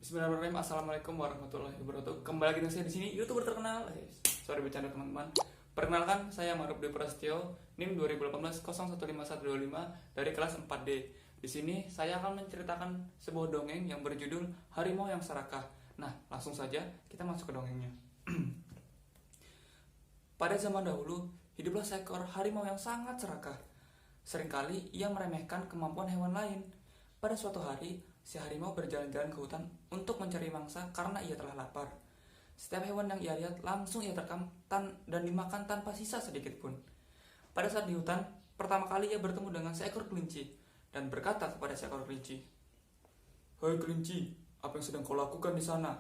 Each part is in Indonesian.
Bismillahirrahmanirrahim. Assalamualaikum warahmatullahi wabarakatuh. Kembali lagi dengan saya di sini, YouTuber terkenal. Sorry bercanda teman-teman. Perkenalkan, saya Maruf Dwi Prasetyo, NIM 2018-015125 dari kelas 4D. Di sini saya akan menceritakan sebuah dongeng yang berjudul Harimau yang Serakah. Nah, langsung saja kita masuk ke dongengnya. Pada zaman dahulu, hiduplah seekor harimau yang sangat serakah. Seringkali ia meremehkan kemampuan hewan lain. Pada suatu hari, si harimau berjalan-jalan ke hutan untuk mencari mangsa karena ia telah lapar. Setiap hewan yang ia lihat langsung ia terkam dan dimakan tanpa sisa sedikit pun. Pada saat di hutan, pertama kali ia bertemu dengan seekor kelinci dan berkata kepada seekor kelinci, "Hai kelinci, apa yang sedang kau lakukan di sana?"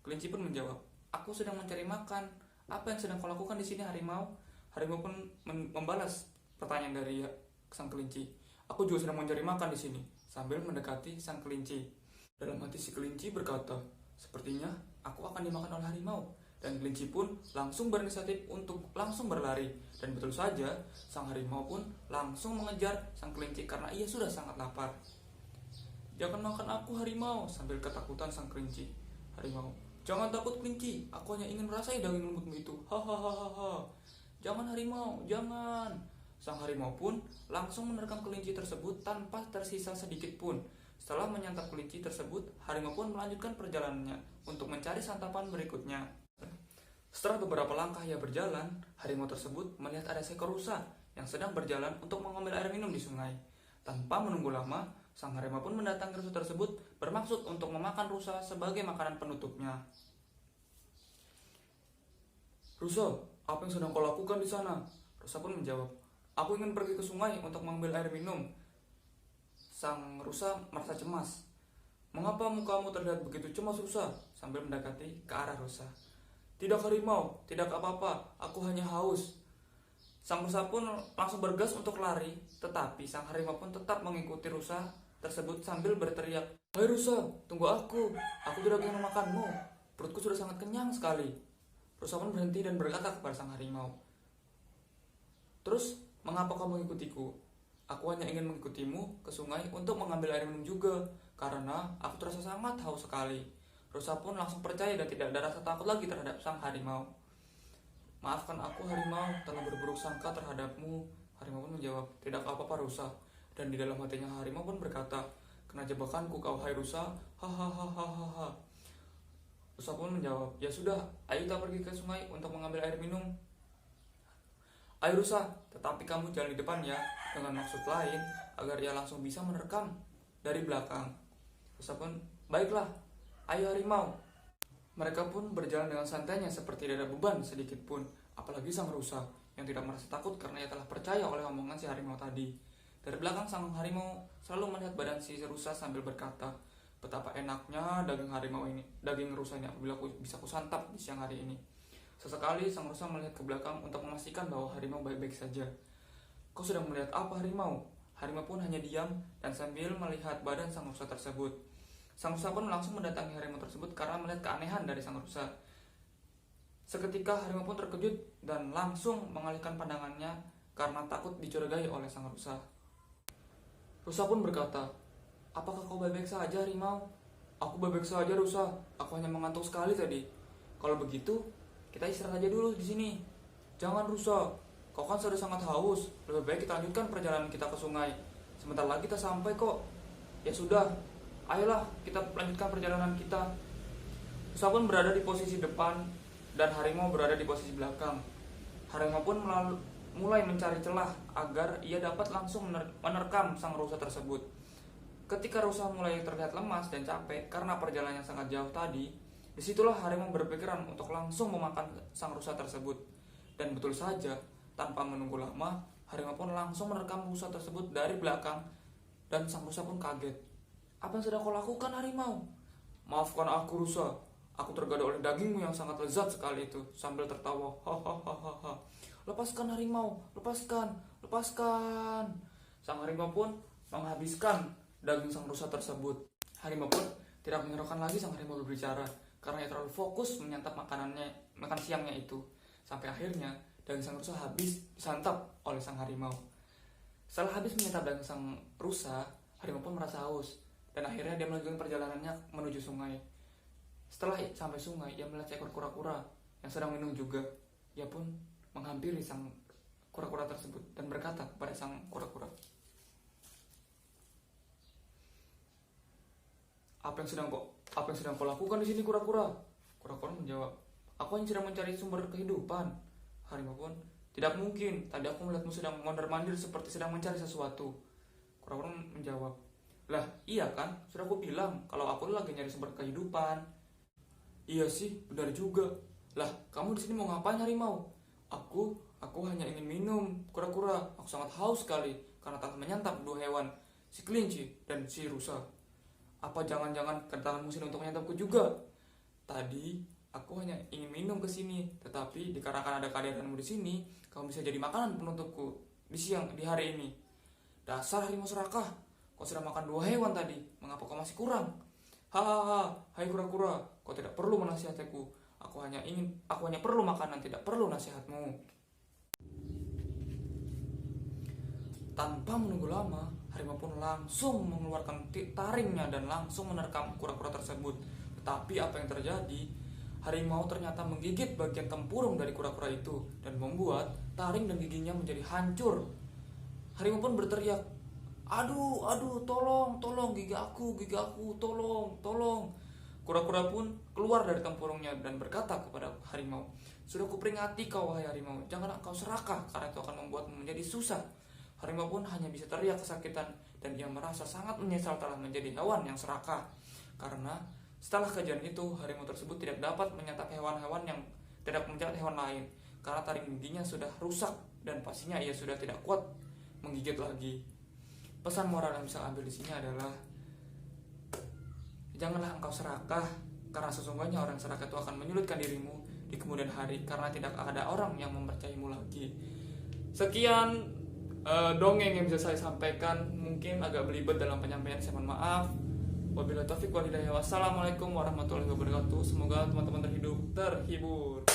Kelinci pun menjawab, "Aku sedang mencari makan. Apa yang sedang kau lakukan di sini, harimau?" Harimau pun membalas pertanyaan dari sang kelinci, "Aku juga sedang mencari makan di sini," sambil mendekati sang kelinci. Dalam hati si kelinci berkata, "Sepertinya aku akan dimakan oleh harimau." Dan kelinci pun langsung berinisiatif untuk langsung berlari. Dan betul saja, sang harimau pun langsung mengejar sang kelinci karena ia sudah sangat lapar. "Jangan makan aku, harimau," sambil ketakutan sang kelinci. Harimau, "Jangan takut kelinci, aku hanya ingin merasai daging lembutmu itu. Hahaha. Jangan harimau, jangan." Sang harimau pun langsung menerkam kelinci tersebut tanpa tersisa sedikit pun. Setelah menyantap kelinci tersebut, harimau pun melanjutkan perjalanannya untuk mencari santapan berikutnya. Setelah beberapa langkah ia berjalan, harimau tersebut melihat ada seekor rusa yang sedang berjalan untuk mengambil air minum di sungai. Tanpa menunggu lama, sang harimau pun mendatangi rusa tersebut bermaksud untuk memakan rusa sebagai makanan penutupnya. "Rusa, apa yang sedang kau lakukan di sana?" Rusa pun menjawab, "Aku ingin pergi ke sungai untuk mengambil air minum." Sang rusa merasa cemas. "Mengapa mukamu terlihat begitu cemas, rusa?" sambil mendekati ke arah rusa. "Tidak harimau, tidak apa-apa, aku hanya haus." Sang rusa pun langsung bergas untuk lari, tetapi sang harimau pun tetap mengikuti rusa tersebut sambil berteriak, "Hai rusa, tunggu aku tidak ingin memakanmu, perutku sudah sangat kenyang sekali." Rusa pun berhenti dan berkata kepada sang harimau, "Terus, mengapa kamu mengikutiku?" "Aku hanya ingin mengikutimu ke sungai untuk mengambil air minum juga, karena aku terasa sangat haus sekali." Rusa pun langsung percaya dan tidak ada rasa takut lagi terhadap sang harimau. "Maafkan aku, harimau, telah berburuk sangka terhadapmu." Harimau pun menjawab, "Tidak apa-apa, rusa." Dan di dalam hatinya harimau pun berkata, "Kena jebakanku kau, hai rusa, hahaha." Rusa pun menjawab, "Ya sudah, ayo kita pergi ke sungai untuk mengambil air minum." "Ayo rusa, tetapi kamu jalan di depan ya," dengan maksud lain agar ia langsung bisa menerkam dari belakang. Rusa pun, "Baiklah, ayo harimau." Mereka pun berjalan dengan santainya seperti tidak ada beban sedikit pun. Apalagi sang rusa yang tidak merasa takut karena ia telah percaya oleh omongan si harimau tadi. Dari belakang sang harimau selalu melihat badan si rusa sambil berkata, "Betapa enaknya daging rusa ini apabila bisa kusantap di siang hari ini." Sesekali sang rusa melihat ke belakang untuk memastikan bahwa harimau baik-baik saja. "Kau sedang melihat apa, harimau?" Harimau pun hanya diam dan sambil melihat badan sang rusa tersebut. Sang rusa pun langsung mendatangi harimau tersebut karena melihat keanehan dari sang rusa. Seketika harimau pun terkejut dan langsung mengalihkan pandangannya karena takut dicurigai oleh sang rusa. Rusa pun berkata, "Apakah kau baik-baik saja, harimau?" "Aku baik-baik saja, rusa. Aku hanya mengantuk sekali tadi." "Kalau begitu, kita istirahat aja dulu di sini." "Jangan, rusa. Kau kan sudah sangat haus. Lebih baik kita lanjutkan perjalanan kita ke sungai. Sebentar lagi kita sampai kok." "Ya sudah, ayolah kita lanjutkan perjalanan kita." Rusa pun berada di posisi depan dan harimau berada di posisi belakang. Harimau pun mulai mencari celah agar ia dapat langsung menerkam sang rusa tersebut. Ketika rusa mulai terlihat lemas dan capek karena perjalanan yang sangat jauh tadi, disitulah harimau berpikiran untuk langsung memakan sang rusa tersebut. Dan betul saja, tanpa menunggu lama, harimau pun langsung menerkam rusa tersebut dari belakang dan sang rusa pun kaget. "Apa yang sedang kau lakukan, harimau?" "Maafkan aku, rusa. Aku tergoda oleh dagingmu yang sangat lezat sekali itu," sambil tertawa. "Hahaha. Lepaskan, harimau, lepaskan, lepaskan." Sang harimau pun menghabiskan daging sang rusa tersebut. Harimau pun tidak menghiraukan lagi sang harimau berbicara karena ia terlalu fokus menyantap makan siangnya itu. Sampai akhirnya daging sang rusa habis disantap oleh sang harimau. Setelah habis menyantap daging sang rusa, harimau pun merasa haus dan akhirnya dia melanjutkan perjalanannya menuju sungai. Setelah sampai sungai, ia melihat seekor kura-kura yang sedang minum juga. Ia pun menghampiri sang kura-kura tersebut dan berkata kepada sang kura-kura, apa yang sedang kau lakukan di sini, kura-kura? Kura-kura menjawab, aku hanya sedang mencari sumber kehidupan. Harimau pun, tidak mungkin, tadi aku melihatmu sedang mondar-mandir seperti sedang mencari sesuatu. Kura-kura menjawab, lah iya kan, sudah aku bilang kalau aku lagi nyari sumber kehidupan. Iya sih, benar juga. Lah, kamu di sini mau ngapain, harimau? Aku hanya ingin minum, kura-kura. Aku sangat haus sekali karena telah menyantap dua hewan, si kelinci dan si rusa. Apa jangan-jangan kedatanganmu sini untuk menyantapku juga? Tadi aku hanya ingin minum ke sini, tetapi dikarenakan ada kehadiranmu di sini, kamu bisa jadi makanan penutupku di hari ini. Dasar harimau serakah, kau sudah makan dua hewan tadi, mengapa kau masih kurang? Hahaha, hai kura-kura, kau tidak perlu menasihatiku. Aku hanya perlu makanan, tidak perlu nasihatmu. Tanpa menunggu lama, harimau pun langsung mengeluarkan taringnya dan langsung menerkam kura-kura tersebut. Tetapi apa yang terjadi? Harimau ternyata menggigit bagian tempurung dari kura-kura itu dan membuat taring dan giginya menjadi hancur. Harimau pun berteriak, aduh, tolong, gigi aku, tolong. Kura-kura pun keluar dari tempurungnya dan berkata kepada harimau, sudah kuperingati kau, wahai harimau, jangan kau serakah karena itu akan membuatmu menjadi susah. Harimau pun hanya bisa teriak kesakitan dan ia merasa sangat menyesal telah menjadi hewan yang serakah. Karena setelah kejadian itu, harimau tersebut tidak dapat menyantap hewan-hewan yang tidak menjahat hewan lain karena taring giginya sudah rusak dan pastinya ia sudah tidak kuat menggigit lagi. Pesan moral yang bisa ambil di sini adalah janganlah engkau serakah, karena sesungguhnya orang serakah itu akan menyulitkan dirimu di kemudian hari karena tidak ada orang yang mempercayaimu lagi. Sekian dongeng yang bisa saya sampaikan, mungkin agak belibet dalam penyampaian, saya mohon maaf. Wabillahi taufiq wal hidayah. Wassalamualaikum warahmatullahi wabarakatuh. Semoga teman-teman terhibur.